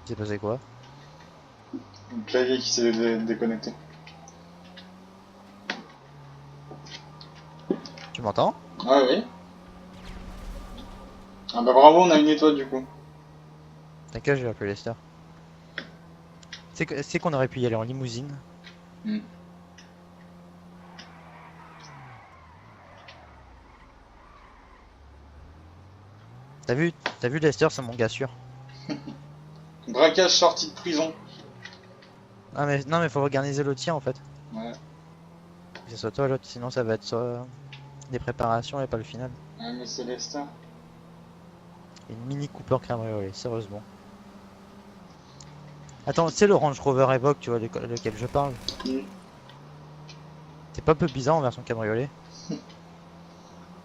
Il s'est passé quoi? Le clavier qui s'est déconnecté. Tu m'entends? Ah oui. Ah bah bravo, on a une étoile du coup. T'inquiète, je vais appeler Lester. C'est qu'on aurait pu y aller en limousine. Hmm. T'as vu, t'as vu Lester, c'est mon gars sûr. Braquage sorti de prison. Ah mais non mais faut organiser le tien en fait. Ouais. Que ce soit toi l'autre, sinon ça va être soit des préparations et pas le final. Ouais, mais c'est Lester. Une Mini Cooper cabriolet, sérieusement. Attends, c'est le Range Rover Evoque, tu vois, lequel je parle. Hmm. C'est pas un peu bizarre en version cabriolet?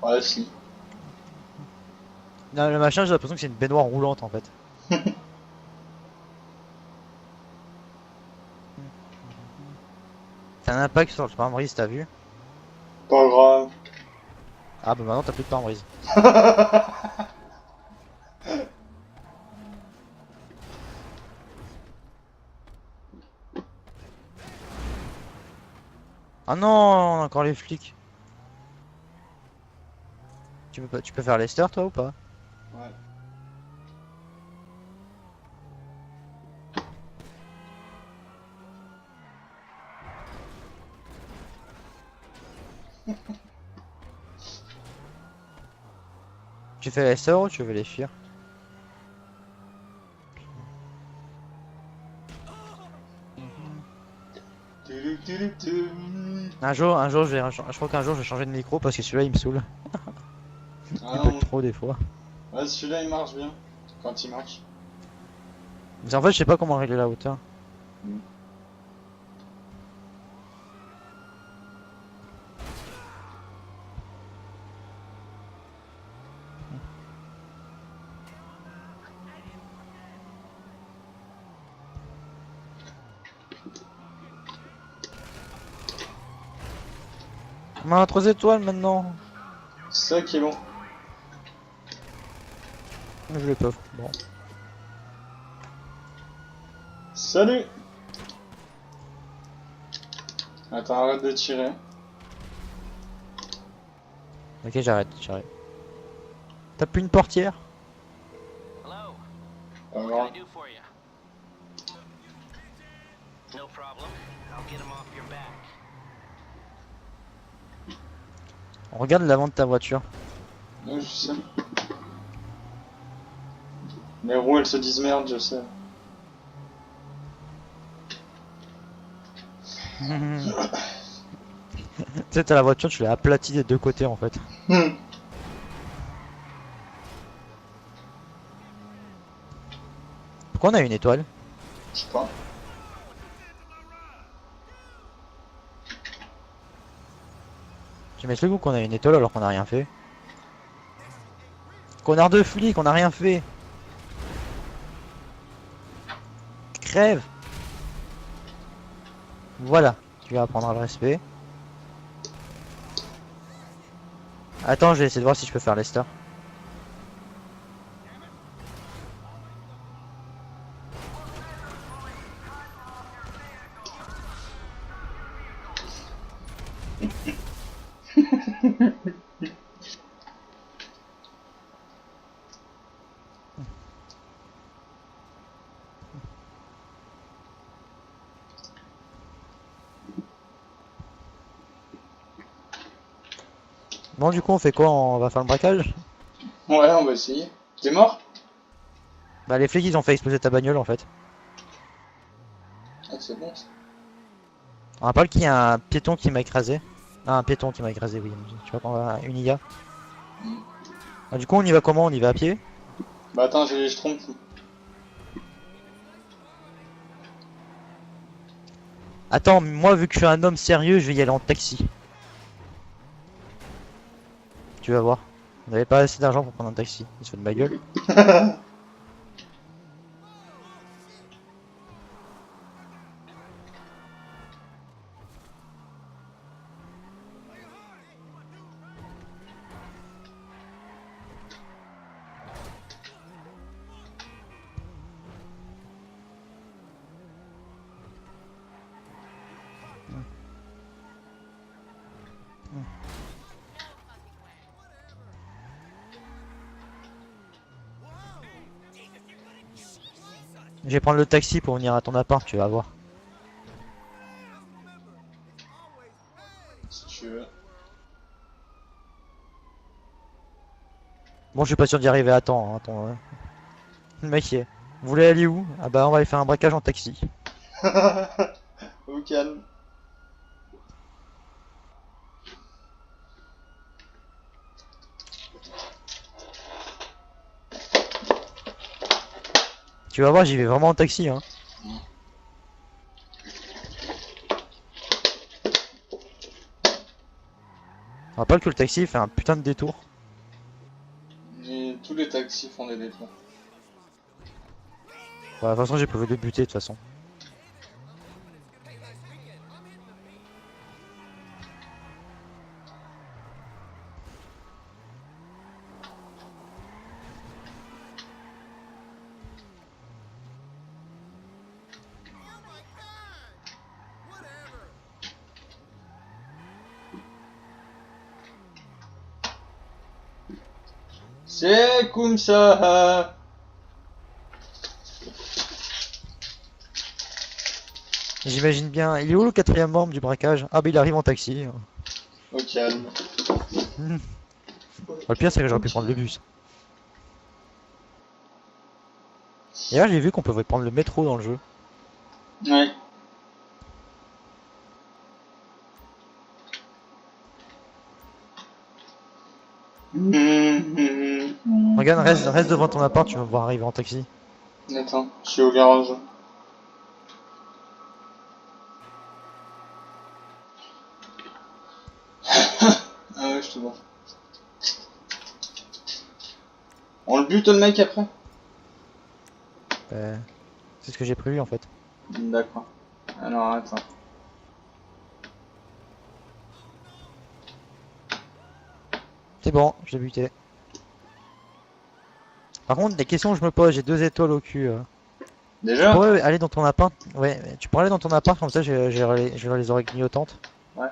Ouais, si. Non, le machin, j'ai l'impression que c'est une baignoire roulante en fait. C'est un impact sur le pare-brise, t'as vu? Pas grave. Ah bah maintenant t'as plus de pare-brise. Ah non, encore les flics. Tu peux faire Lester toi ou pas? Ouais. Tu fais Lester ou tu veux les fuir? Je crois qu'un jour je vais changer de micro parce que celui-là il me saoule. Ah Il bug non. trop des fois. Ouais, celui-là il marche bien. Quand il marche. Mais en fait je sais pas comment régler la hauteur. Hmm. On a 3 étoiles maintenant. C'est ça qui est bon. Je l'ai pas. Bon. Salut. Attends, arrête de tirer. Ok, j'arrête. T'as plus une portière? Hello. Pas What can grave. I do for you? No problem. I'll get him off your back. On regarde l'avant de ta voiture. Ouais, je sais. Les roues elles se disent merde, je sais. Tu sais, t'as la voiture, tu l'as aplatie des deux côtés en fait. Hmm. Pourquoi on a une étoile? Je sais pas. Tu m'expliques ou qu'on a une étoile alors qu'on a rien fait? Connard de flic, on a rien fait! Crève! Voilà, tu vas apprendre le respect. Attends, je vais essayer de voir si je peux faire Lester. Bon, du coup, on fait quoi? On va faire le braquage? Ouais, on va essayer. T'es mort? Bah, les flics ils ont fait exploser ta bagnole en fait. Ah, c'est bon ça. On rappelle qu'il y a un piéton qui m'a écrasé. Ah, un piéton qui m'a écrasé, oui. Tu vois qu'on va une IA. Hmm. Ah, du coup, on y va comment? On y va à pied? Bah attends, j'ai les schtroumpfs. Attends, moi, vu que je suis un homme sérieux, je vais y aller en taxi. Tu vas voir. On n'avait pas assez d'argent pour prendre un taxi. Il se fait de ma gueule. Je vais prendre le taxi pour venir à ton appart, tu vas voir. Si tu veux. Bon, je suis pas sûr d'y arriver à temps. Hein, attends, le mec, vous voulez aller où? Ah bah, on va aller faire un braquage en taxi. Au calme. Tu vas voir, j'y vais vraiment en taxi. Hein. On rappelle que le taxi fait un putain de détour. Et tous les taxis font des détours. Bah, de toute façon, j'ai prévu de buter de toute façon. C'est comme ça. J'imagine bien. Il est où le quatrième membre du braquage? Ah bah il arrive en taxi. Au calme. Le pire c'est que j'aurais pu prendre le bus. Et là j'ai vu qu'on pouvait prendre le métro dans le jeu. Ouais. Regarde, reste devant ton appart, tu vas me voir arriver en taxi. Attends, je suis au garage. Ah ouais, je te vois. On le bute le mec après? C'est ce que j'ai prévu en fait. D'accord. Alors attends. C'est bon, je l'ai buté. Par contre, des questions que je me pose, j'ai 2 étoiles au cul. Tu Déjà? pourrais aller dans ton appart? Ouais, tu pourrais aller dans ton appart comme ça, je les aurais clignotantes. Ouais.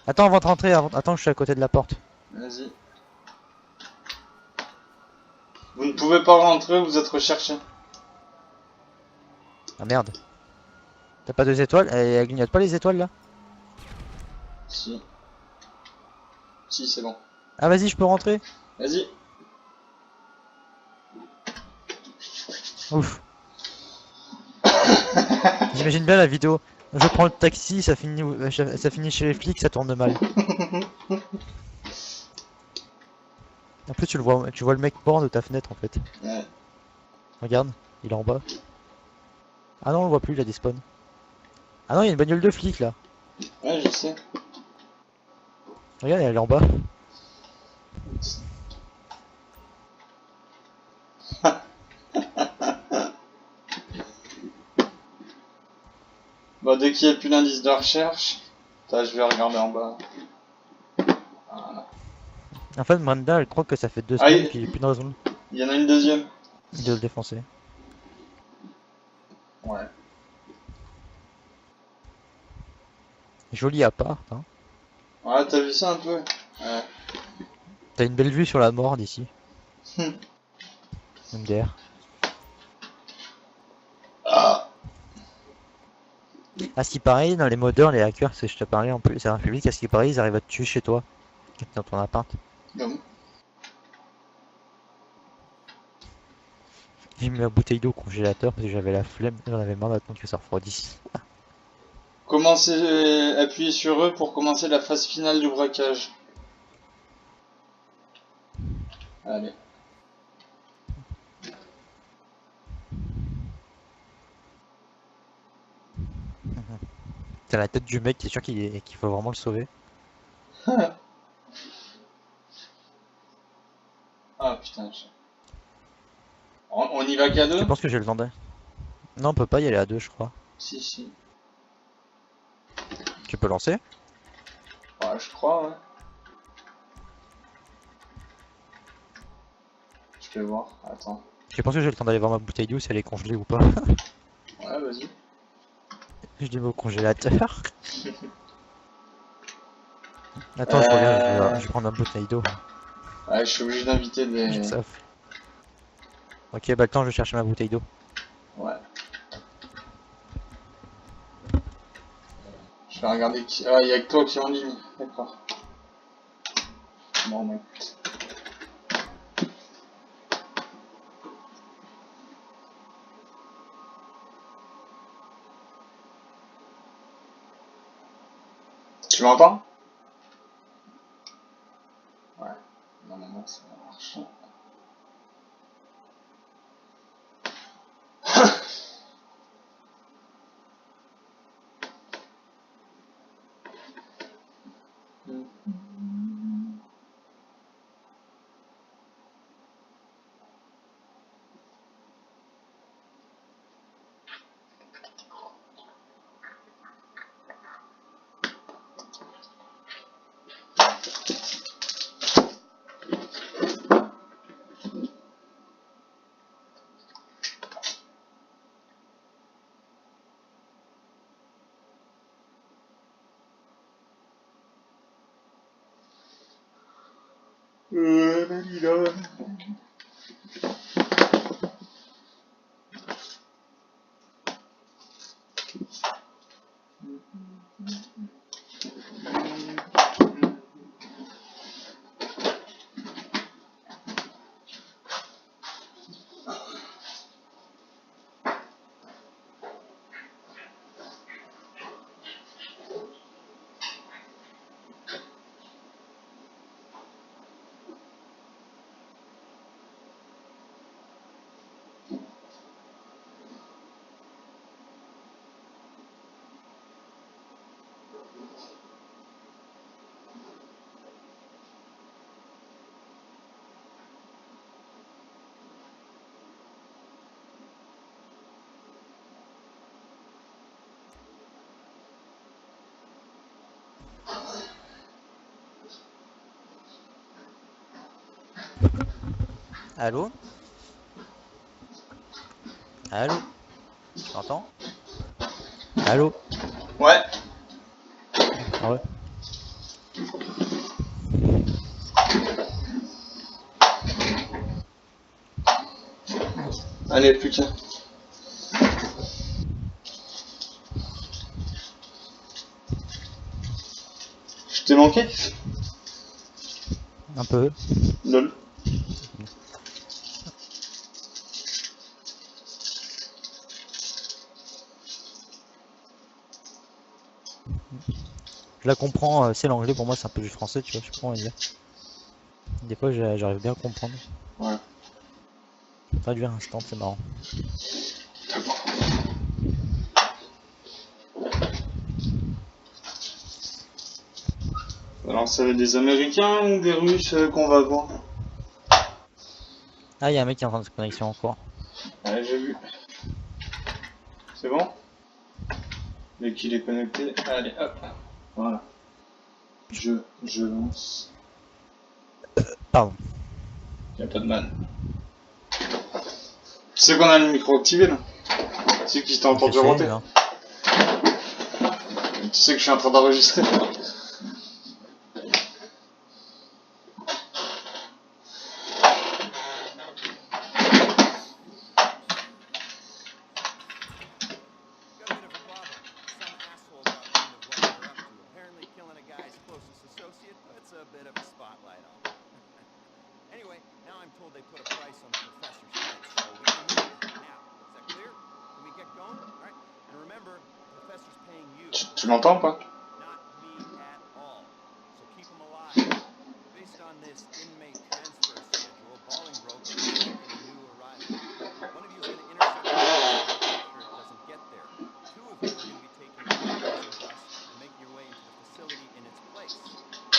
Attends, avant de rentrer, attends, je suis à côté de la porte. Vas-y. Vous ne pouvez pas rentrer, vous êtes recherché. Ah merde. T'as pas 2 étoiles? Elle clignote pas les étoiles là? Si. Si, c'est bon. Ah vas-y, je peux rentrer? Vas-y. Ouf. J'imagine bien la vidéo. Je prends le taxi, ça finit chez les flics, ça tourne mal. En plus, tu vois le mec mort de ta fenêtre en fait. Ouais. Regarde, il est en bas. Ah non, on le voit plus, il a despawn. Ah non, il y a une bagnole de flic là. Ouais, je sais. Regarde, elle est en bas. Bah, dès qu'il n'y a plus d'indice de recherche, je vais regarder en bas. Voilà. En fait, Manda, elle croit que ça fait 2 Ah, semaines qu'il est plus dans la zone Il y en a une deuxième. de le défoncer. Ouais. Joli appart, hein. Ouais, t'as vu ça un peu? Ouais. T'as une belle vue sur la mort d'ici. MDR. Ah. À ce qui paraît, dans les modeurs, les hackers, c'est je te parlais en plus, c'est un public, à ce qui paraît, ils arrivent à te tuer chez toi. Dans ton appart. Bon. J'ai mis la bouteille d'eau au congélateur parce que j'avais la flemme, j'en avais marre d'attendre que ça refroidisse. Commencez, appuyez sur eux pour commencer la phase finale du braquage. Allez. T'as la tête du mec, t'es sûr qu'il faut vraiment le sauver. Ah putain. On y va qu'à Je deux? pense que je le vendais. Non, on peut pas y aller à 2, je crois. Si, si. Tu peux lancer? Ouais, je crois, ouais. Je vais voir, attends. Je pense que j'ai le temps d'aller voir ma bouteille d'eau si elle est congelée ou pas. Ouais, vas-y. Je l'ai mis au congélateur. Attends, je regarde, je vais prendre ma bouteille d'eau. Ouais, je suis obligé d'inviter Je des... sais. Ok, bah le temps je vais chercher ma bouteille d'eau. Ouais. Je vais regarder qui. Ah, il y a que toi qui est en ligne. D'accord. Bon, bah écoute. Tu m'entends? Ouais. Normalement, ça marche. Dalila. Allô? Allô? Tu m'entends? Allô? Ouais. Ah ouais? Allez, plus qu'un. Je t'ai manqué? Un peu. Lol. Je la comprends, c'est l'anglais pour moi c'est un peu du français, tu vois, je comprends dire. Des fois j'arrive bien à comprendre. Ouais. Traduire instant, c'est marrant. Alors, ça va être des Américains ou des Russes qu'on va voir? Ah, il y a un mec qui est en train de se connexion en cours. Ouais, j'ai vu. C'est bon? Dès qu'il est connecté, allez, hop. Voilà. Je lance. Pardon. Y'a pas de mal. Tu sais qu'on a le micro activé là? Tu sais qui t'a entendu Je sais, roter? hein. Tu sais que je suis en train d'enregistrer? Got a bit of a problem. Some asshole got wind of what we were up to. Apparently killing a guy's closest associate puts a bit of a spotlight on him. Anyway, now I'm told they put a price on the professor's head, so we can move. Now, is that clear? Can we get going? All right? And remember, the professor's paying you. Tu m'entends ou pas? Not me at all. So keep him alive. Based on this inmate transfer schedule, Bolingbroke is expecting a new arrival. One of you is going to intercept the transport, make sure it doesn't get there. Two of you are going to be taking the prison bus and making your way into the facility in its place.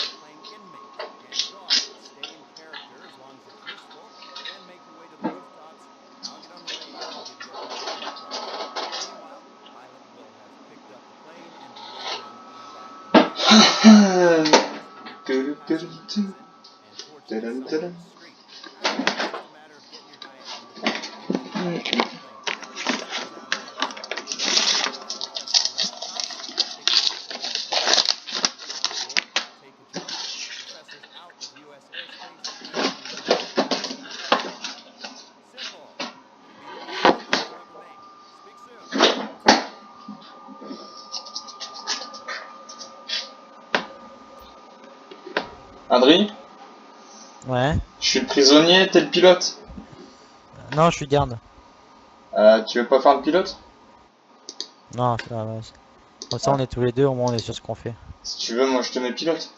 You're playing inmate and guard. Stay in character as long as it's useful, then make your way to the rooftops. I'll get on the radio and give you a blast from across. Meanwhile, the pilot will have picked up the plane and be waiting on the evac in the air. Du- du- du- du- And torch du- this du- somewhere du- in the street. After that, it's just a matter of getting your guy out of the truck and getting him back on the plane. Everything else comes down to that second part. Meanwhile, Professor Rex Thompson, take a seat. Out of board, take a jump. The professor's out of U.S. airspace and in the U.S. airspace. Simple. prisonnier, t'es le pilote. Non, je suis garde. Tu veux pas faire le pilote? Non, comme ça on est tous les deux, au moins on est sur ce qu'on fait. Si tu veux, moi je te mets pilote.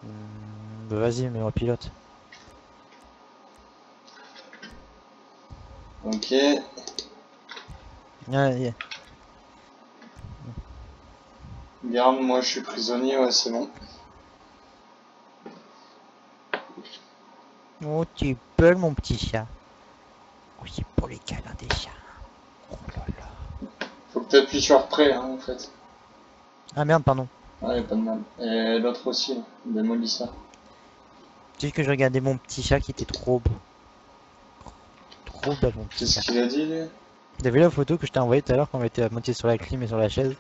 Bah vas-y, mets-moi pilote. Ok. Ouais. Garde, moi je suis prisonnier, ouais, c'est bon. Oh, tu peux mon petit chat. Oui, pour les câlins des chats. Oh là là. Faut que t'appuies sur prêt, hein, en fait. Ah merde, pardon. Ouais, pas de mal. Et l'autre aussi, là. Démolis ça. C'est juste que je regardais mon petit chat qui était trop beau. Trop belle mon petit Qu'est-ce chat. qu'il a dit, lui? T'as vu la photo que je t'ai envoyée tout à l'heure quand on était à moitié sur la clim et sur la chaise?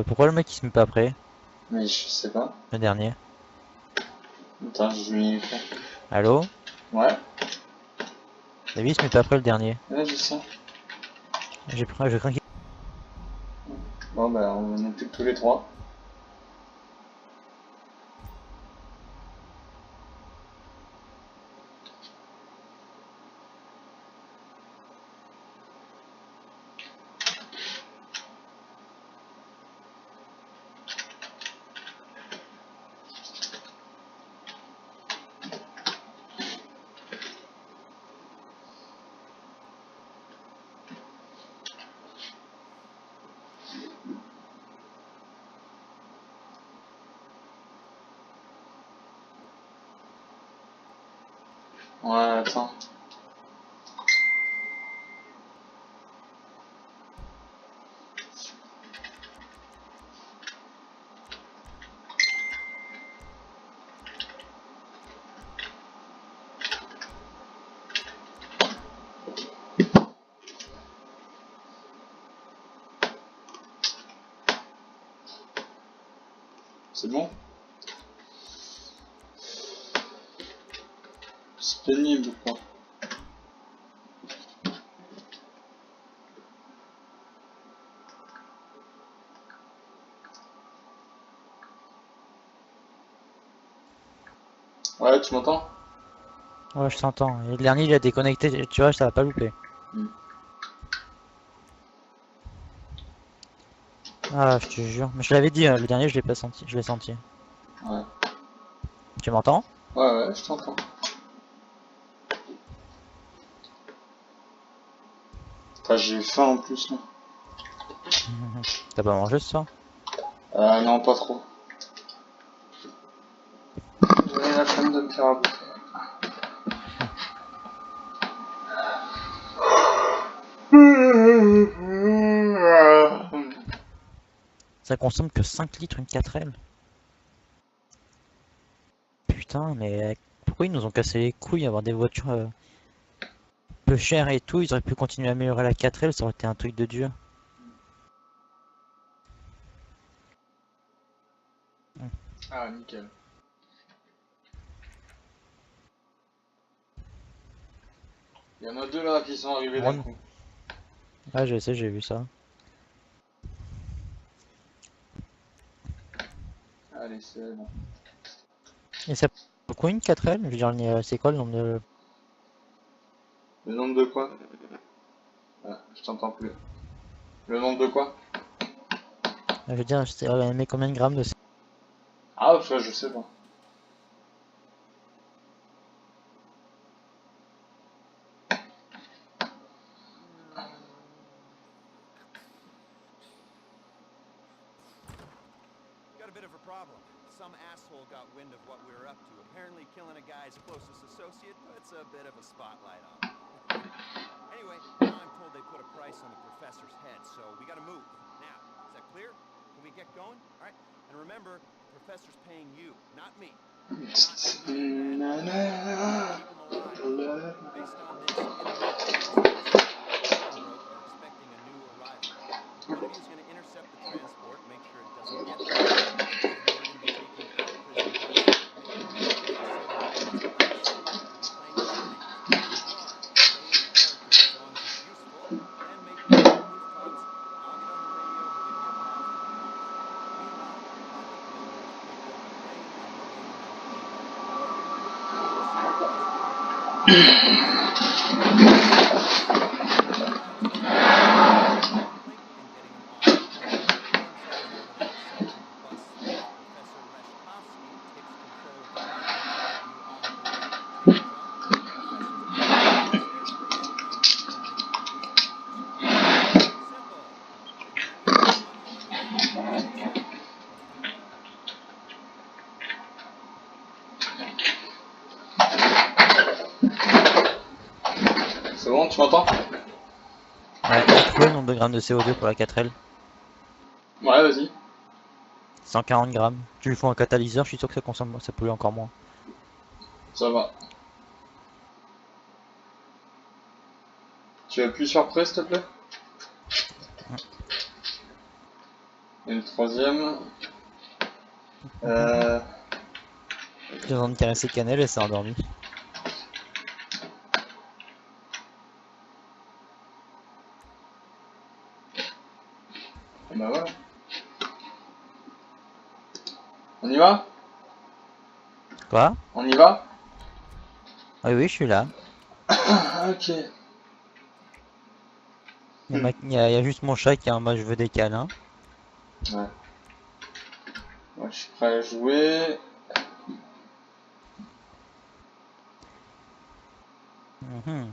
Pourquoi le mec il se met pas prêt? Mais je sais pas. Le dernier. Attends, je lui... Allô? Ouais, T'as vu, il se met pas prêt le dernier. ouais, je sais. Je crains qu'il... Bon, bah, on est plus que tous les trois. Ouais, attends. C'est bon? C'est pénible, quoi. Ouais, tu m'entends? Ouais, je t'entends. Et le dernier il a déconnecté, tu vois, ça va pas louper. Hmm. Ah, je te jure. Mais je l'avais dit, le dernier je l'ai pas senti, je l'ai senti. Ouais. Tu m'entends? Ouais, ouais, je t'entends. Enfin, j'ai faim en plus, là. T'as pas mangé ce soir? Non, pas trop. J'ai la flemme de me faire à bouffer. Ça consomme que 5 litres une 4L. Putain, mais pourquoi ils nous ont cassé les couilles avoir des voitures peu chères et tout? Ils auraient pu continuer à améliorer la 4L, ça aurait été un truc de dur. Ah, nickel. Il y en a deux là qui sont arrivés d'un Ouais. coup. Ah, je sais, j'ai vu ça. Allez, c'est bon. Et ça pourquoi une 4L? Je veux dire, c'est quoi le nombre de... Le nombre de quoi? Ah, je t'entends plus. Le nombre de quoi? Je veux dire, elle met combien de grammes de... Ah, ça, je sais pas. Got a bit of a problem. Some asshole got wind of what we were up to. Apparently killing a guy's closest associate puts a bit of a spotlight on him. Anyway, now I'm told they put a price on the professor's head, so we gotta move. Now, is that clear? Can we get going? Alright? And remember, the professor's paying you, not me. Not me. Keep him alive. Based on this inmate transfer Bolingbroke are expecting a new arrival. One of you is going to intercept the transport, make sure it doesn't get there. The other of you are going to be taking our prison guards, making a route to the facility when it's placed. You'll be playing inmates, being guards, stay in character as long as it's useful, then make me on the rooftops. I'll get on the radio and give you a pass to the cops. Meanwhile, I'll let the other guys pick C'est bon, tu m'entends? Ouais, j'ai trouvé le nombre de grammes de CO2 pour la 4L. Ouais, vas-y. 140 grammes. Tu lui fous un catalyseur, je suis sûr que ça consomme, ça pollue encore moins. Ça va. Tu appuies sur prêt, s'il te plaît? Et le troisième. J'ai besoin de caresser Cannelle et s'est endormi. Bah voilà. On y va? Quoi? On y va? Ah oui, je suis là. Ok. Il y a juste mon chat qui est en mode je veux des câlins. Ouais. Moi, je suis prêt à jouer. Mhm.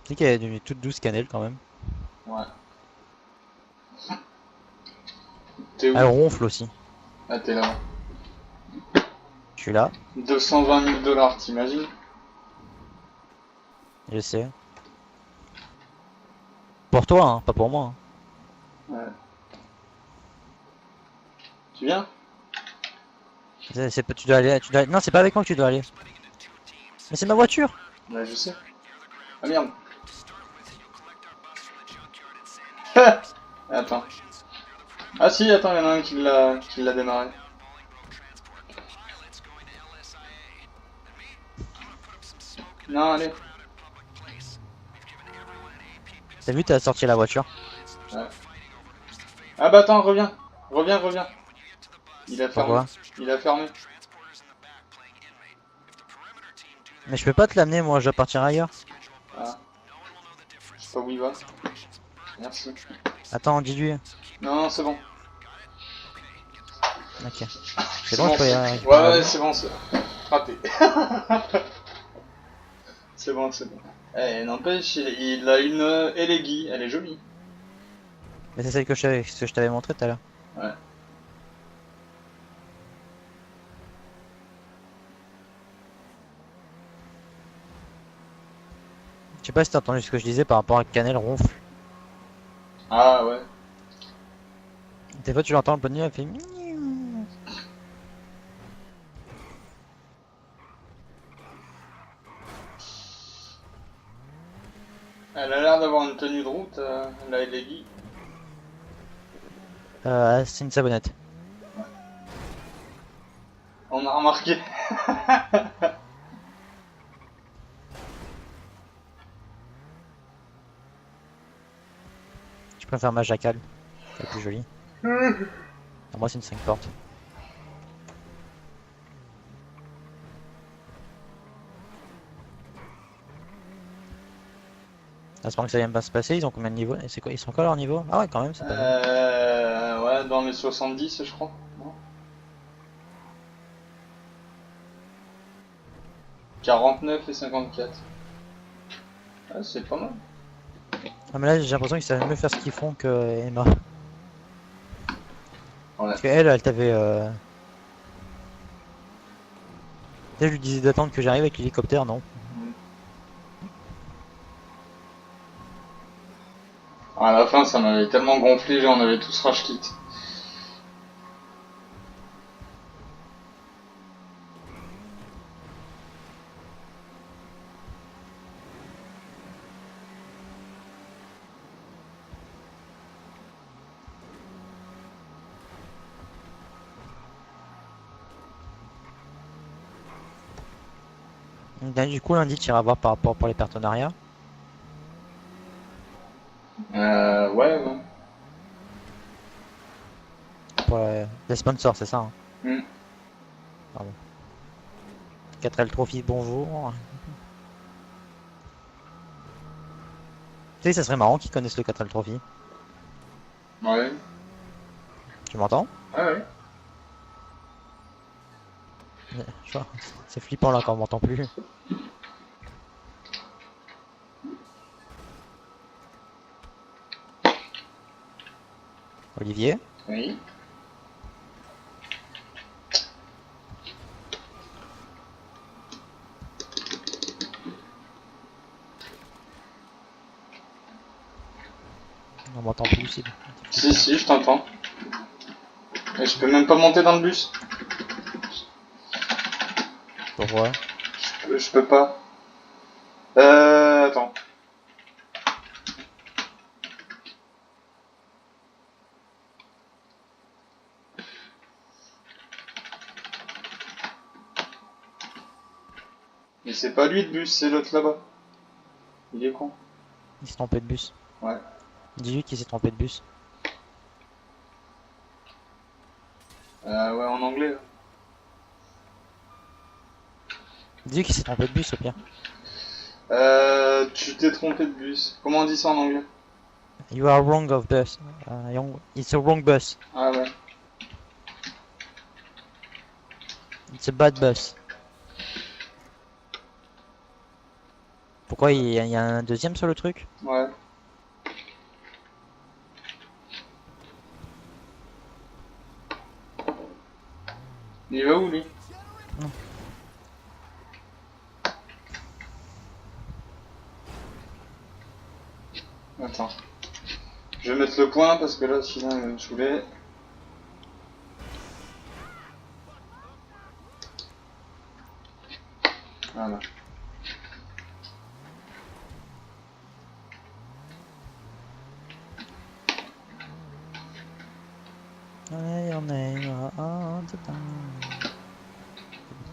Tu sais qu'elle est devenue toute douce Cannelle quand même. Ouais. T'es où? Elle ronfle aussi. Ah, t'es là. Je suis là, 220 000 $, t'imagines? je sais. Pour toi, hein, pas pour moi. Hein. Ouais. Tu viens? Tu dois aller, Non, c'est pas avec moi que tu dois aller. Mais c'est ma voiture. Ouais, je sais. Ah merde. Attends. Ah si, attends, il y en a un qui l'a démarré. Non, allez. T'as vu, t'as sorti la voiture. Ouais. Ah bah attends, reviens. Reviens. Il a fermé. Pourquoi? Il a fermé. Mais je peux pas te l'amener, moi, je dois partir ailleurs. Ah. Je sais pas où il va. Merci. Attends, dis-lui. Non, c'est bon. Ok. C'est bon, je peux y aller. Ouais, c'est bon, c'est raté. C'est bon. Eh, n'empêche, il a une Eleggy, elle est jolie. Mais c'est celle que je t'avais montré tout à l'heure. Ouais. Je sais pas si t'as entendu ce que je disais par rapport à Cannelle ronfle. Ah ouais. Des fois, tu l'entends le poney, elle fait miaou. Elle a l'air d'avoir une tenue de route, la Eleggy. C'est une savonnette. On a remarqué. Je préfère ma Jackal. C'est plus joli. Ah, moi, c'est une 5 portes. J'espère que ça vient bien se passer. Ils ont combien de niveaux? Et c'est quoi? Ils sont quoi leur niveau? Ah ouais, quand même, c'est pas mal. Ouais, dans les 70, je crois. Non 49 et 54. Ah, c'est pas mal. Ah, mais là, j'ai l'impression qu'ils savent mieux faire ce qu'ils font que Emma. Ouais. Parce qu'elle, elle t'avait. Tu sais, je lui disais d'attendre que j'arrive avec l'hélicoptère, non? À la fin, ça m'avait tellement gonflé, on avait tous rage quit. Donc, du coup, lundi, tu iras voir par rapport pour les partenariats. Ouais. Pour les sponsors, c'est ça, hein? Hmm. Pardon. 4L Trophy, bonjour. Tu sais, ça serait marrant qu'ils connaissent le 4L Trophy. Ouais. Tu m'entends? Ah ouais. Je vois, c'est flippant là quand on m'entend plus. Olivier? Oui. On m'entend plus, c'est bon. Si, je t'entends. Et je peux même pas monter dans le bus. Pourquoi? Je peux pas. Attends. Mais c'est pas lui le bus, c'est l'autre là-bas. Il est con. Il s'est trompé de bus. Ouais. Dis-lui qu'il s'est trompé de bus. Ouais, en anglais. Là. Dis-lui qu'il s'est trompé de bus au pire. Tu t'es trompé de bus. Comment on dit ça en anglais? You are wrong of bus. It's a wrong bus. Ah ouais. It's a bad bus. Pourquoi il y a un deuxième sur le truc? Ouais. Il va où lui? Attends. Je vais mettre le point parce que là sinon il va me saouler. Voilà.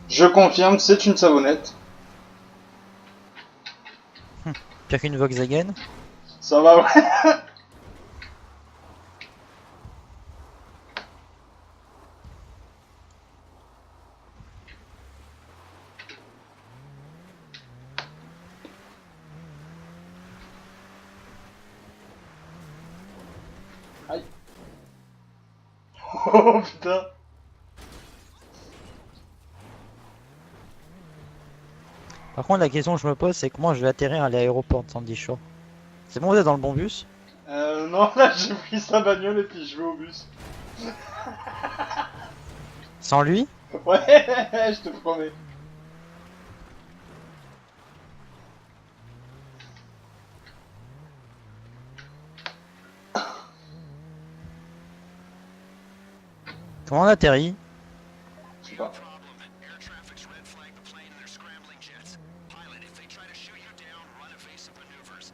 Je confirme, c'est une savonnette. Pire qu'une Volkswagen. Ça va, ouais. Aïe. Oh putain. Par contre, la question que je me pose, c'est comment je vais atterrir à l'aéroport de Sandy Shore. C'est bon, vous êtes dans le bon bus? Non, là j'ai pris sa bagnole et puis je vais au bus. Sans lui? Ouais, je te promets. Comment on atterrit? Je sais pas. Air traffic's red flagged the plane and they're scrambling jets. Pilot, if they try to shoot you down, run evasive maneuvers.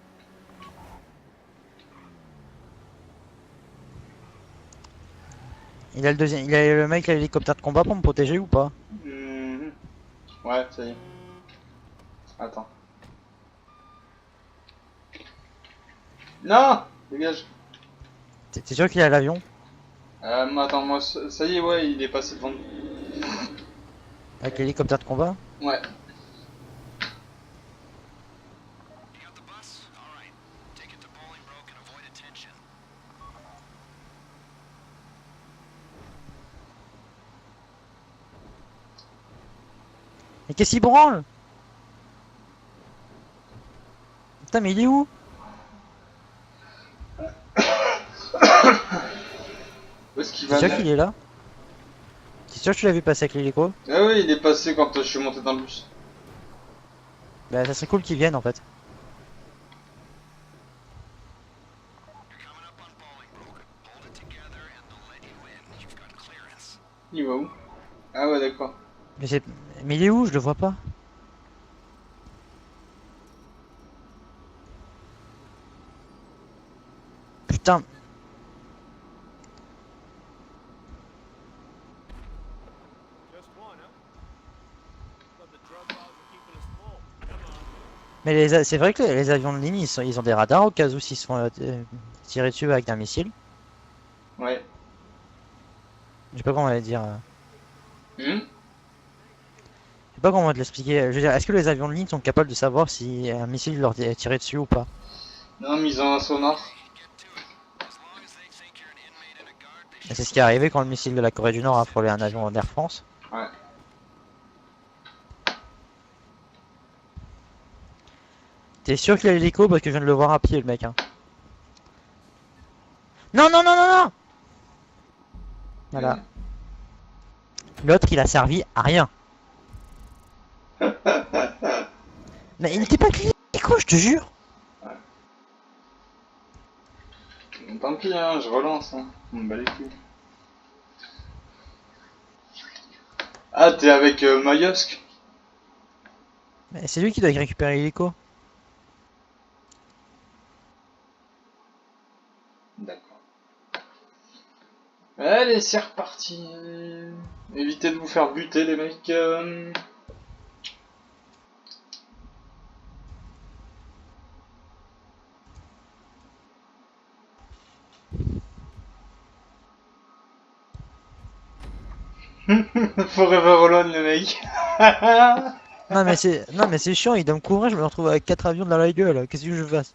Il a le deuxième, il a le mec à l'hélicoptère de combat pour me protéger ou pas? Mhm. Ouais, ça y est. Attends. Non! Dégage. T'es sûr qu'il a l'avion? Attends, moi, ça y est, ouais, il est passé devant nous. Avec l'hélicoptère de combat? Ouais. You got the bus? All right. Take it to Bolingbroke and avoid attention. Mais qu'est-ce qu'il branle? Putain, mais il est où? Où est-ce qu'il T'es va sûr là? qu'il est là? T'es sûr que tu l'as vu passer avec l'hélico? Ah oui, il est passé quand je suis monté dans le bus. Bah, ça serait cool qu'il vienne en fait. You're coming up on Bolingbroke. Hold it together and they'll let you in. You've got clearance. Il va où? Ah ouais, d'accord. Mais, mais il est où? Je le vois pas. Putain. Just one, huh? Thought the drug laws were keeping us full. Come on. Mais c'est vrai que les avions de ligne, ils ont des radars au cas où s'ils se font tirer dessus avec un missile. Ouais. Je sais pas comment on va dire. Hmm. sais pas comment te l'expliquer. Je veux dire, est-ce que les avions de ligne sont capables de savoir si un missile leur est tiré dessus ou pas? Non, mais ils ont un sonar. Et c'est ce qui est arrivé quand le missile de la Corée du Nord a frôlé un avion d'Air France. Ouais. T'es sûr qu'il a l'hélico parce que je viens de le voir à pied le mec hein. Non non non non non. Voilà. L'autre il a servi à rien. Mais il n'était pas avec l'hélico je te jure. Tant pis, hein, je relance. Hein. On me bat les couilles. Ah, t'es avec Mayosk? Mais c'est lui qui doit récupérer l'hélico. D'accord. Allez, c'est reparti. Évitez de vous faire buter, les mecs. Forever alone, les mecs. Non mais c'est chiant, il doit me couvrir, je me retrouve avec 4 avions dans la gueule. Qu'est-ce que je fasse?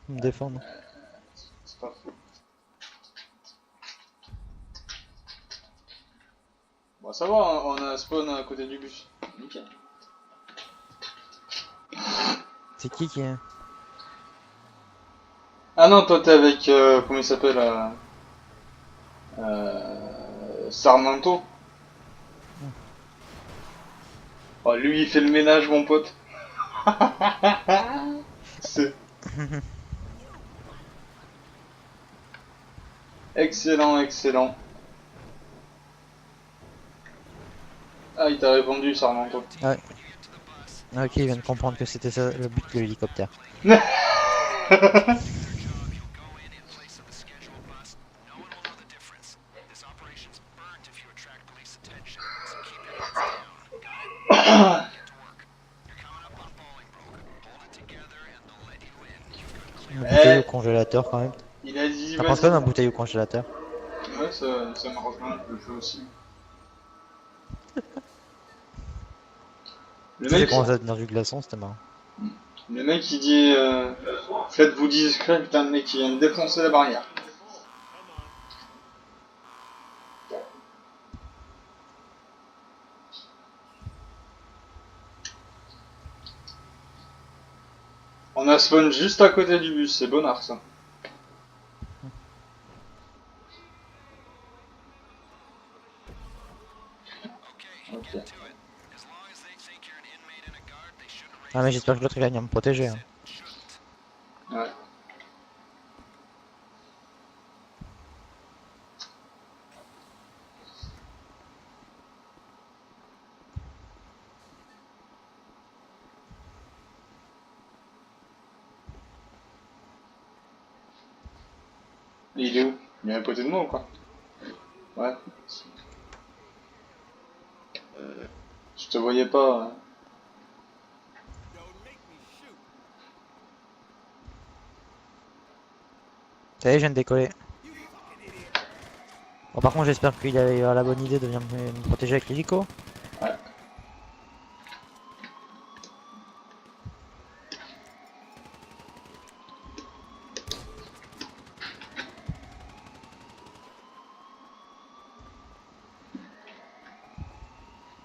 Me défendre. C'est pas faux. Bon, ça va, on a spawn à côté du bus. Nickel. C'est qui est... Ah non, toi t'es avec, comment il s'appelle, Sarmento. Oh, lui il fait le ménage, mon pote. C'est excellent, excellent. Ah, il t'a répondu, Sarmento. Ah, ok, il vient de comprendre que c'était ça le but de l'hélicoptère. Une bouteille au congélateur quand même. Il a dit, T'en penses quoi d'un bouteille au congélateur? Ouais, ça m'arrange bien, je le fais aussi. Le J'ai mec, commencé à tenir du glaçon, c'était marrant. le mec il dit, faites-vous discret, putain, le mec il vient de défoncer la barrière. On a spawn juste à côté du bus, c'est bonnard ça. Ok. Ah mais j'espère que l'autre il va venir me protéger. Hein. Ouais. Il est où? Il est à côté de moi ou quoi? Ouais. Je te voyais pas. Ça y est, je viens de décoller. Bon par contre j'espère qu'il a la bonne idée de venir me protéger avec l'hélico. Ouais.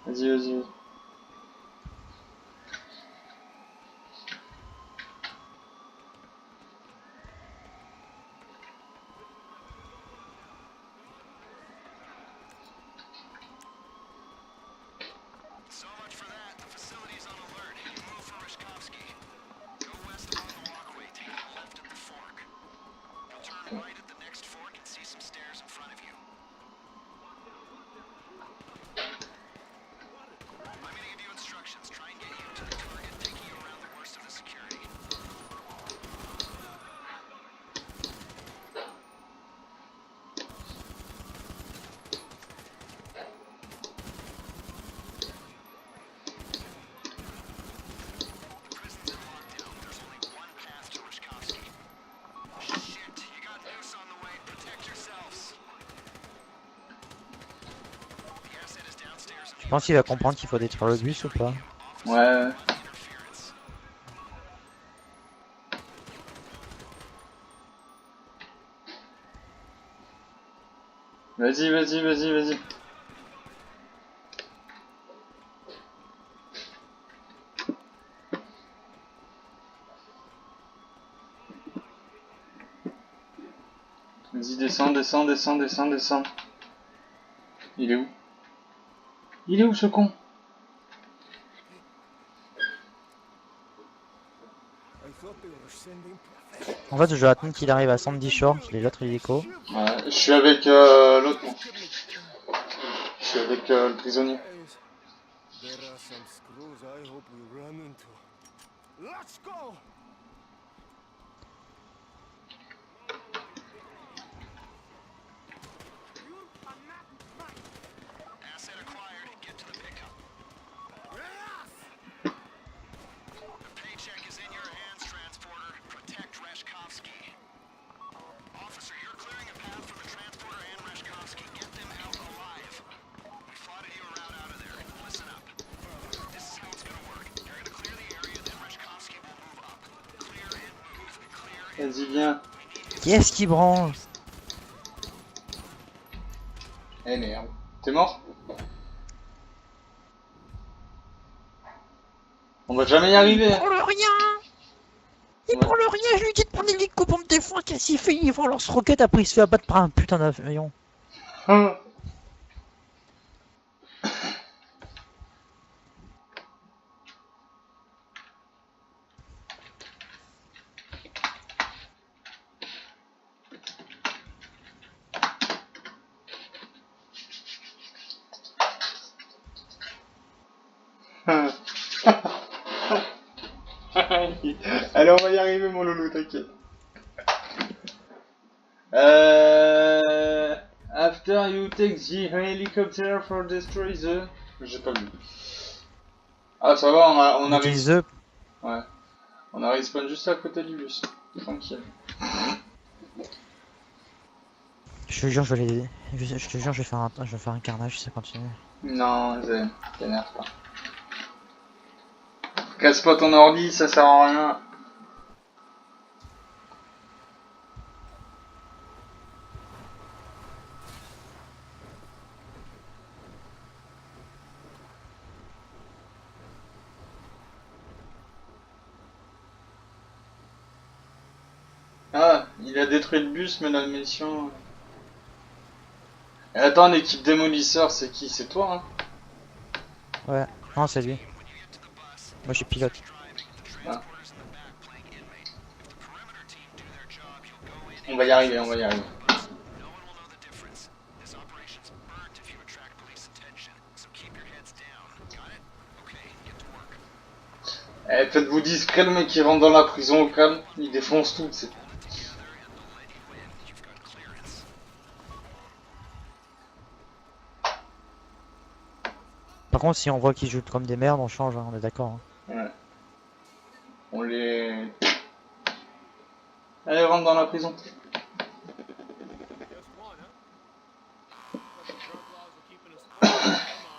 Vas-y, vas-y. So much for that. The facility's on alert. Move for Rishkovsky. Go west along the walkway, taking a left at the fork. You'll turn right at the next fork and see some stairs in front of you. pense qu'il va comprendre qu'il faut détruire le bus ou pas. Ouais. Vas-y, vas-y, vas-y, vas-y. Vas-y, descends, descends, descends, descends, descends. Il est où? Il est où ce con? En fait, je dois attendre qu'il arrive à Sandy Shore, qu'il est l'autre hélico. Ouais, je suis avec l'autre, moi. Je suis avec le prisonnier. There are some screws I hope we run into. Let's go! Asset acquired. Get to the pickup. The paycheck is in your hands, transporter. Protect Reshkovsky. Officer, you're clearing a path for the transporter and Reshkovsky. Get them out alive. We plotted you a route out of there. Listen up. This is how it's gonna work. You're gonna clear the area, then Reshkovsky will move up. Clear and move. Clear and Vas-y, viens. Qui est-ce qui branle? Eh merde. T'es mort? On va jamais y arriver. Il prend le rien! Il prend le rien, je lui dis de prendre l'hélico pour me défendre, qu'est-ce qu'il fait? Il va lance-roquette, après il se fait abattre par un putain d'avion. Hein. Allez, on va y arriver, mon loulou, t'inquiète. After you take the helicopter for destroy the... J'ai pas vu. Ah, ça va, on On arrive... utilise eux. Ouais. On a respawn juste à côté du bus. Tranquille. Je te jure, je vais les... Je te jure, je vais faire un carnage si ça continue. Non, t'énerve pas. Casse pas ton ordi, ça sert à rien. Ah, il a détruit le bus, mais la mission... Et attends, l'équipe démolisseur, c'est qui? C'est toi, hein? Ouais, non, c'est lui. Moi, je suis pilote. Ah. On va y arriver, on va y arriver. no one will know the difference. This operation's burnt if you attract police attention. So keep your heads down. Got it? Okay, get to work. Eh, faites-vous discret, le mec qui rentre dans la prison au calme, il défonce tout, c'est... Together and they'll let you in. You've got clearance. Par contre, si on voit qu'ils jouent comme des merdes, on change, hein, on est d'accord. Hein. Ouais. On les... Allez, rentre dans la prison. Just one, huh? But the drug laws are keeping us quiet. Come on.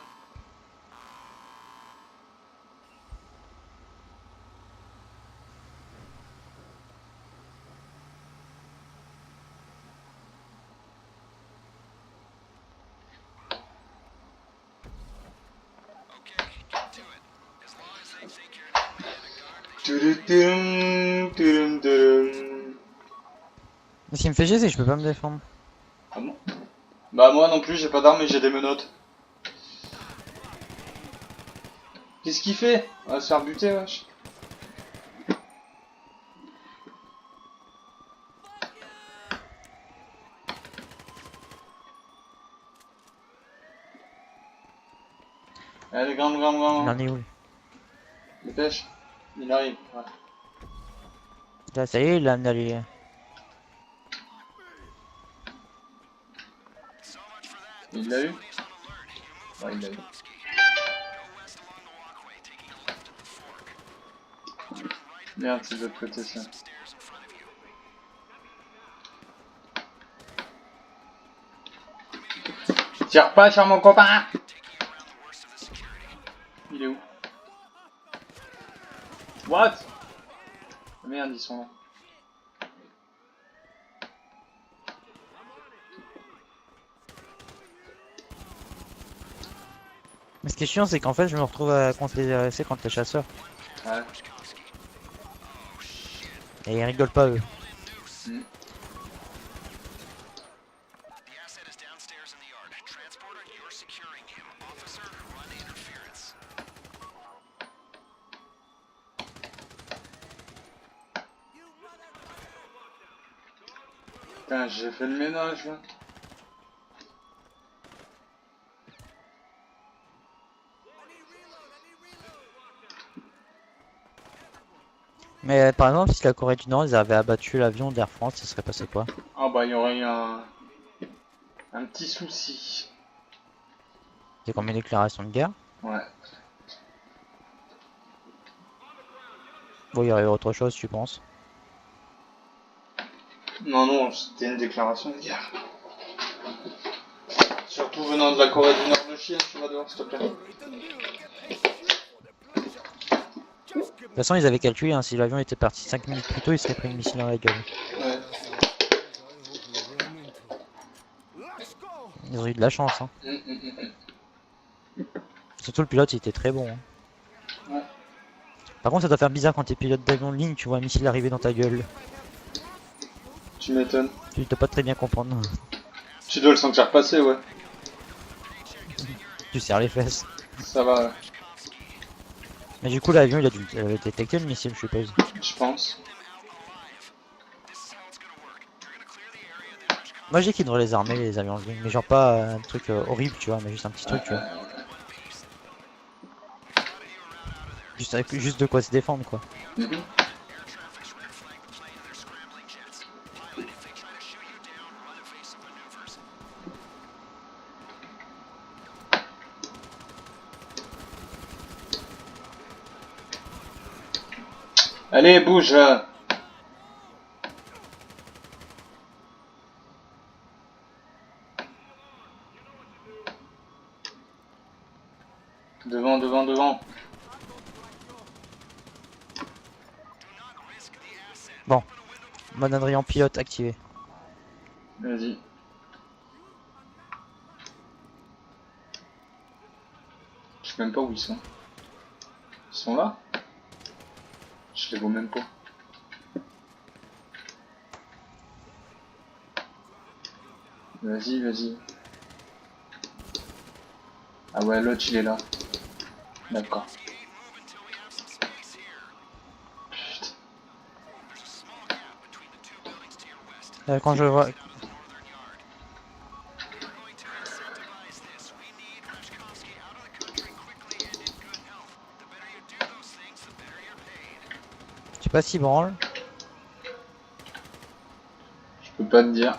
Okay, get to it. As long as they think you're an enemy and a guard, they Tudum, tudum, tudum. Mais ce qui me fait chier, c'est que je peux pas me défendre. Ah bon? Bah moi non plus, j'ai pas d'armes mais j'ai des menottes. Qu'est-ce qu'il fait? On va se faire buter, wesh. Allez, grimpe, grimpe, Il grimpe. en est où? Dépêche. Il arrive. Ouais. Là, ça y est, il a amené à lui. So much for that. Il l'a eu? Facility's on alert. You move Ouais, il l'a eu. Reshkovsky. Go west along the walkway, taking a left at the fork. Turn right at the Merde, c'est de l'autre côté ça. some stairs in front of you. Tire pas sur mon copain! Taking around the worst of the Il est où? What? Ah, merde, ils sont là. Mais ce qui est chiant, c'est qu'en fait, je me retrouve contre les RFC, contre les chasseurs. Ouais. Et ils rigolent pas, eux. Mm. The asset is downstairs in the yard. Transporter, you're securing him. Officer, run interference. Putain, j'ai fait le ménage là. Mais par exemple, si la Corée du Nord, ils avaient abattu l'avion d'Air France, ça serait passé quoi? Ah bah il y aurait eu un petit souci. C'est comme une déclaration de guerre. Ouais. Bon, il y aurait eu autre chose, tu penses? Non, non, c'était une déclaration de guerre. Surtout venant de la Corée du Nord, le chien, tu vas dehors s'il te plaît. De toute façon, ils avaient calculé, hein, si l'avion était parti 5 minutes plus tôt, il serait pris une missile dans la gueule. Ouais. Ils ont eu de la chance, hein. Surtout le pilote, il était très bon. Hein. Ouais. Par contre, ça doit faire bizarre quand t'es pilote d'avion de ligne, tu vois un missile arriver dans ta gueule. Tu m'étonnes. Tu dois pas très bien comprendre. Tu dois le sentir passer, ouais. Tu serres les fesses. Ça va, ouais. Mais du coup, l'avion, il a dû détecter le missile, je suppose. Je pense. Moi, j'ai qu'ils devraient les armer, les avions de ligne. Mais genre pas un truc horrible, tu vois, mais juste un petit truc, tu vois. Juste de quoi se défendre, quoi. Mhm. Allez, bouge là. Devant, devant, devant. Bon. Mode Adrien pilote activé. Vas-y. Je sais même pas où ils sont. Ils sont là? Je les vois même pas. Vas-y, vas-y. Ah ouais, l'autre il est là. D'accord. Quand je vois... Je sais pas s'il branle. Je peux pas te dire.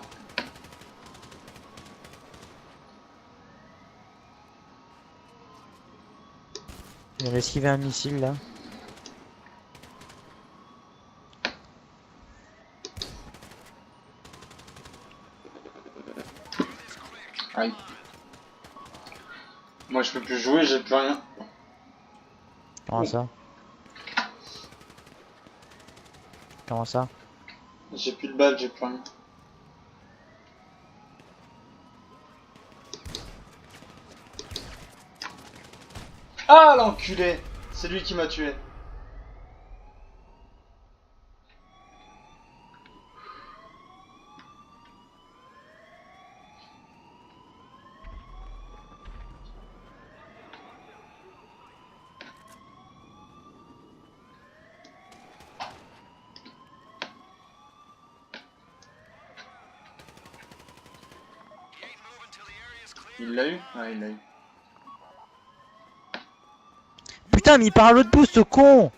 Il a esquivé un missile là. Aïe. Moi je peux plus jouer, j'ai plus rien. Comment ça? Comment ça? J'ai plus de balles, j'ai plus rien. Ah l'enculé! C'est lui qui m'a tué. Il l'a eu? Ouais, il l'a eu. Putain, mais il part à l'autre bout, ce con!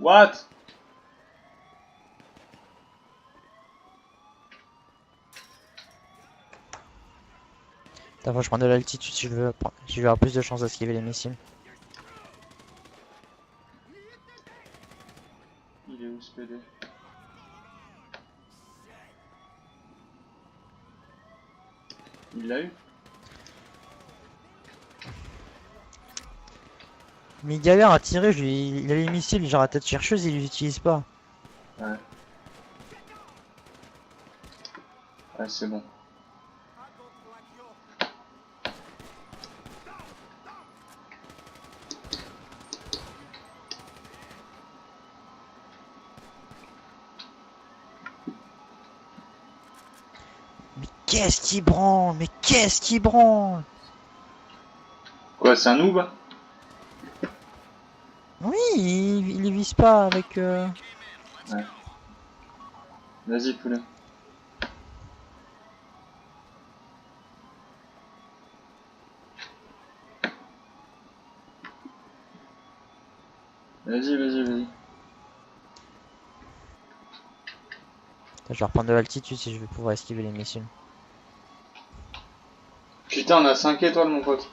What? Putain, faut que je prenne de l'altitude si je veux avoir plus de chances d'esquiver les missiles. Il est où ce PD? Il l'a eu. Mais il galère à tirer, il a les missiles, genre la tête chercheuse, il les utilise pas. Ouais. Ouais, c'est bon. Mais qu'est-ce qui branle? Mais qu'est-ce qui branle? Quoi, c'est un noob? Oui, il les vise pas avec... Ouais. Vas-y, poulet. Vas-y, vas-y, vas-y. Je vais reprendre de l'altitude si je vais pouvoir esquiver les missiles. Putain, on a 5 étoiles, mon pote.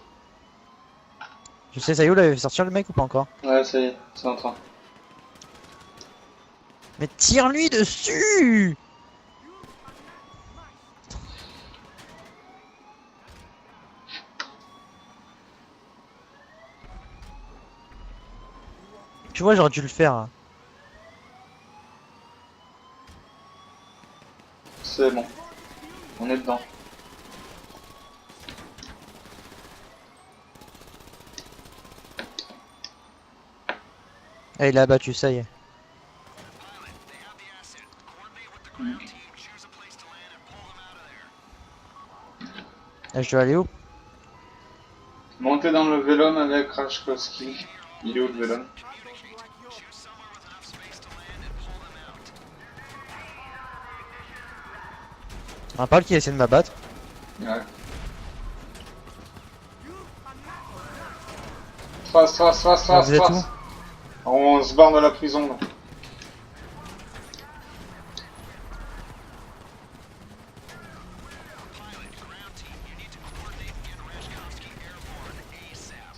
Je sais, ça y est, vous l'avez fait sortir le mec ou pas encore? Ouais, ça y est, c'est en train. Mais tire-lui dessus! Tu vois, j'aurais dû le faire. Hein. C'est bon. On est dedans. Ah, il a abattu, ça y est. Pilot, they have the asset. Coordinate with the ground team, choose a place to land, and pull them out of there. Ah, je dois aller où? Montez dans le vélum avec Rashkovski. Il est où le vélum? Choose somewhere with enough space to land and pull them out. Un pal qui essaie de m'abattre. Ouais. Trace, trace, trace, trace, Vous êtes trace. On se barre de la prison là. Pilot, ground team, you need to coordinate and get Rashkovsky airborne ASAP.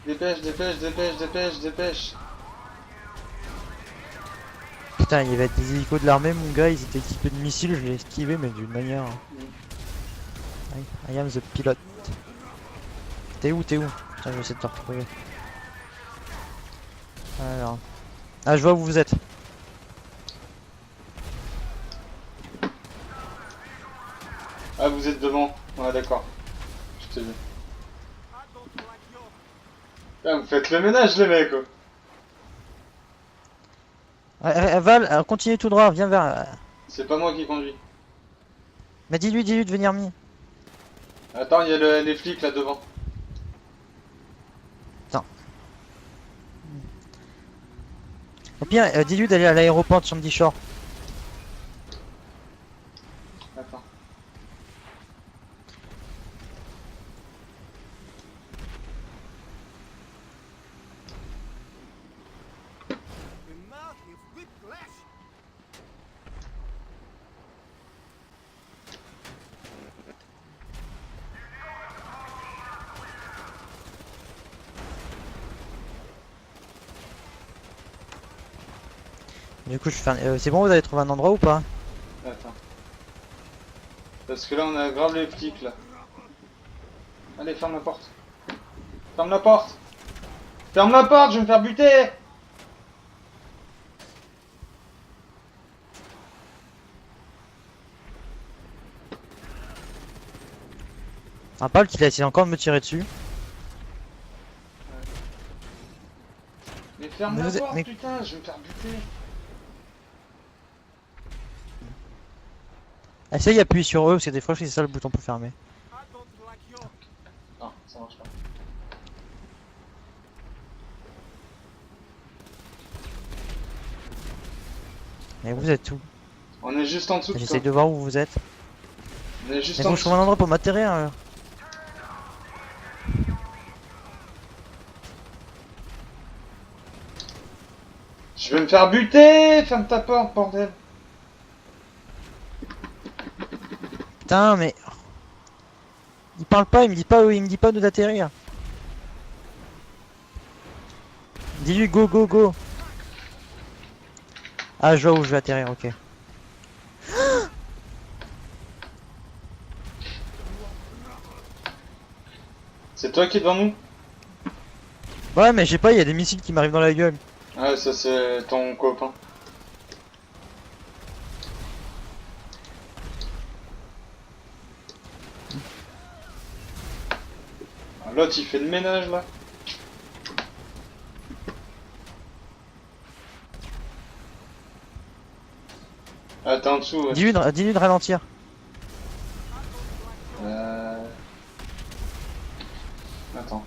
Dépêche, dépêche, dépêche, dépêche, dépêche. Putain, il y avait des hélicos de l'armée, mon gars, ils étaient équipés de missiles, je l'ai esquivé, mais d'une manière... I am the pilot. T'es où? Putain, je vais essayer de te retrouver. Alors... Ah, je vois où vous êtes. Ah, vous êtes devant. Ouais, d'accord. Je t'ai vu. Ah, vous faites le ménage, les mecs, quoi. Val, continue tout droit, viens vers... C'est pas moi qui conduis. Mais dis-lui de venir mis. Attends, il y a les flics là devant. Au pire, dis-lui d'aller à l'aéroport de Sandy Shore. Attends. Du coup, je fais c'est bon, vous avez trouvé un endroit ou pas? Attends. Parce que là, on a grave les flics là. Allez, ferme la porte. Ferme la porte. Ferme la porte, je vais me faire buter. Un pal qui a essayé encore de me tirer dessus. Mais ferme Mais la vous êtes- porte, mais- putain, je vais me faire buter. Essaye d'appuyer sur eux, parce que des fois, c'est ça le bouton pour fermer. Non, ça marche pas. Mais vous êtes où? On est juste en dessous de toi. J'essaye de voir où vous êtes. On est juste Mais en faut que je trouve un dessous. endroit pour m'atterrir. Je vais me faire buter. Ferme ta porte, bordel. Putain, mais... Il parle pas, il me dit pas où, il me dit pas d'où d'atterrir. Dis-lui go go go. Ah, je vois où je vais atterrir, ok. C'est toi qui es devant nous? Ouais, mais je sais pas, il y a des missiles qui m'arrivent dans la gueule. Ouais, ça c'est ton copain. L'autre il fait le ménage là. Ah, t'es en dessous, ouais. Dis-lui de ralentir. Attends.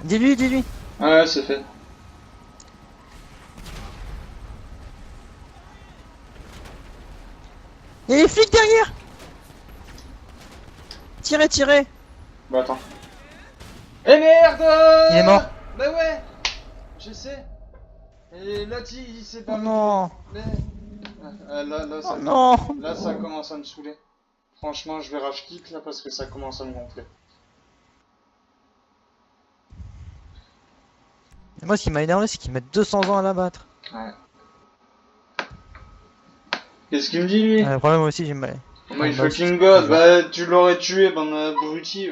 Dis-lui. Ouais, c'est fait. Il y a les flics derrière. Tirez. Bah attends. Eh merde! Il est mort. Bah ouais! Je sais. Et là, il s'est pas Oh non. Mais... là, ça... Oh non. Là, ça commence à me saouler. Franchement, je vais rage quitte là parce que ça commence à me gonfler. Et moi, ce qui m'a énervé, c'est qu'ils mettent 200 ans à l'abattre. Ouais. Qu'est-ce qu'il me dit lui? Le problème aussi, j'ai mal. My fucking god, bah tu l'aurais tué, bande d'abrutis.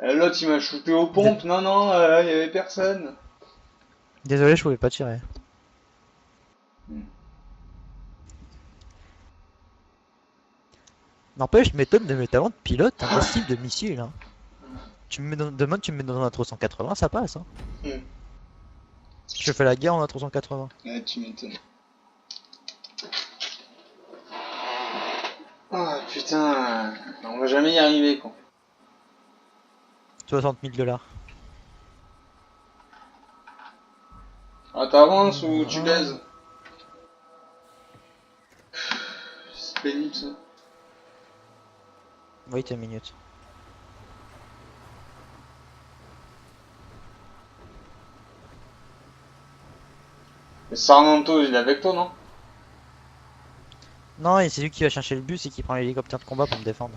L'autre il m'a shooté aux pompes, non, il y avait personne. Désolé, je pouvais pas tirer. N'empêche, méthode de mes talents de pilote, un style de missile. Hein. Tu me mets dans... Demain, tu me mets dans un 380, ça passe. Hein. Je fais la guerre en 380. Ouais, tu m'étonnes. Ah putain, on va jamais y arriver quoi. 60 000 $. Ah t'avances ou tu baises? C'est pénible ça. Wait a minute. Mais Sarnento il est avec toi non? Non, et c'est lui qui va chercher le bus et qui prend l'hélicoptère de combat pour me défendre.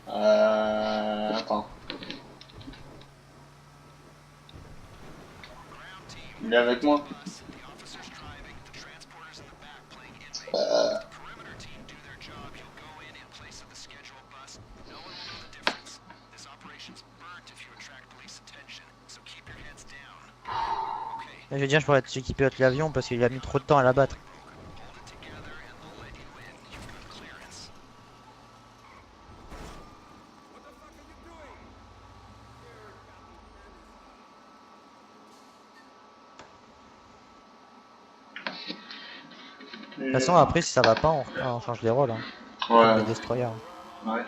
Attends. Il est avec moi. Je veux dire, je pourrais être celui qui pilote l'avion parce qu'il a mis trop de temps à l'abattre. De toute façon, après, si ça va pas, on change les rôles. Hein. Comme les destroyers. Ouais.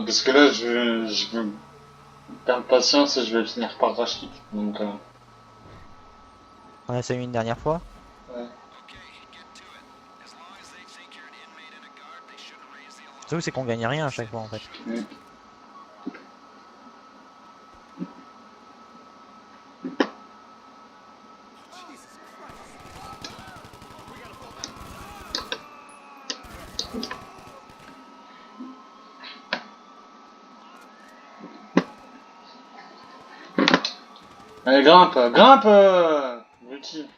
Parce que là, je veux perdre patience et je vais finir par racheter. Donc, On essaie une dernière fois. ouais. Surtout, c'est qu'on gagne rien à chaque fois en fait. Allez, grimpe Multi.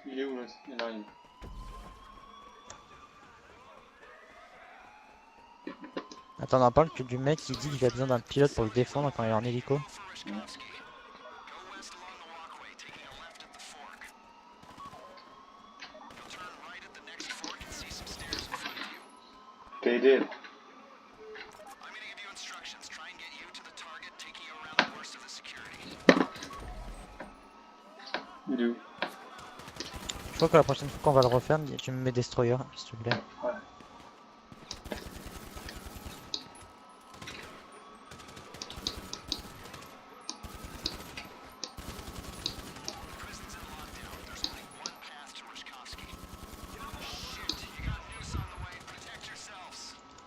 Il est où là? Il arrive. Attends, on en parle que du mec qui dit qu'il a besoin d'un pilote pour le défendre quand il est en hélico. PD. Il est où? Je crois que la prochaine fois qu'on va le refaire, tu me mets Destroyer, s'il te plaît. Ouais.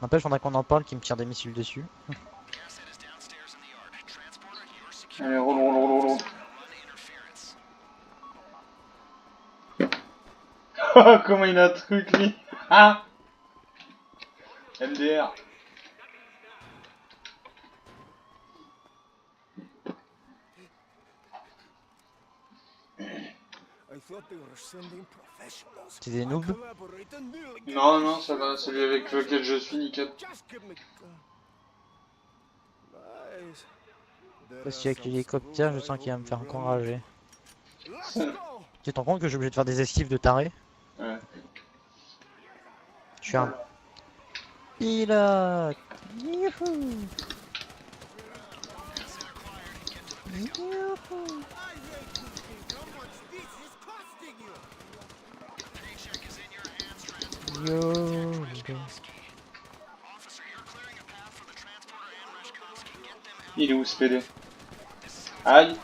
N'empêche, faudrait qu'on en parle, qu'il me tire des missiles dessus. Allez, roule. Comment il a un truc lui? Ah! MDR. C'est des noobs. Non, non, ça va, celui avec lequel je suis, nickel. Parce qu'avec l'hélicoptère, je sens qu'il va me faire encourager. Tu te rends compte que je suis obligé de faire des esquives de taré? Ouais. Je suis un pilote. Youhou. Youhou. Yo. Il est où ce PD? Aïe.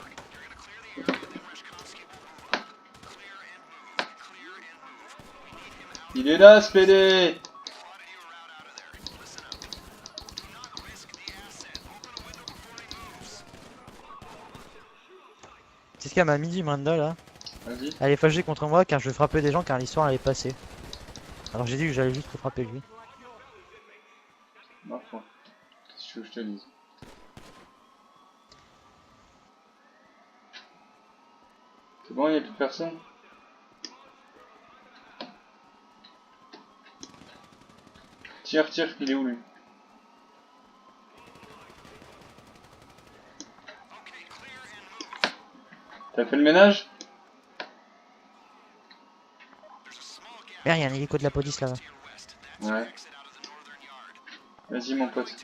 Il est là ce PD. C'est ce qu'elle m'a mis, Miranda là. Vas-y. Elle est fâchée contre moi car je frappais des gens car l'histoire elle est passée. Alors j'ai dit que j'allais juste le frapper lui. Ma foi. Qu'est-ce que tu veux que je te dise? C'est bon, il n'y a plus personne? Tire, tire, il est où lui? T'as fait le ménage? Merde, il y a un hélico de la police là-bas. Ouais. Vas-y mon pote.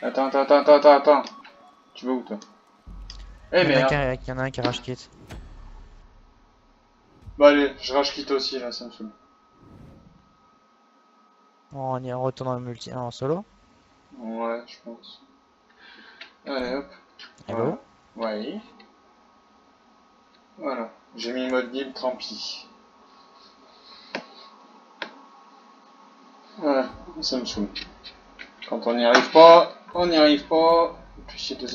Attends. Tu vas où toi? Eh Il y en a merde. il y en a un qui rage quitte. Bah allez, je rage quitte aussi là, ça me saoule. On y retourne en solo. Ouais, je pense. Allez hop. Hello. Voilà. Ouais. Voilà. J'ai mis mode libre, tant pis. Voilà, ça me saoule. Quand on n'y arrive pas, on n'y arrive pas. Et puis c'est des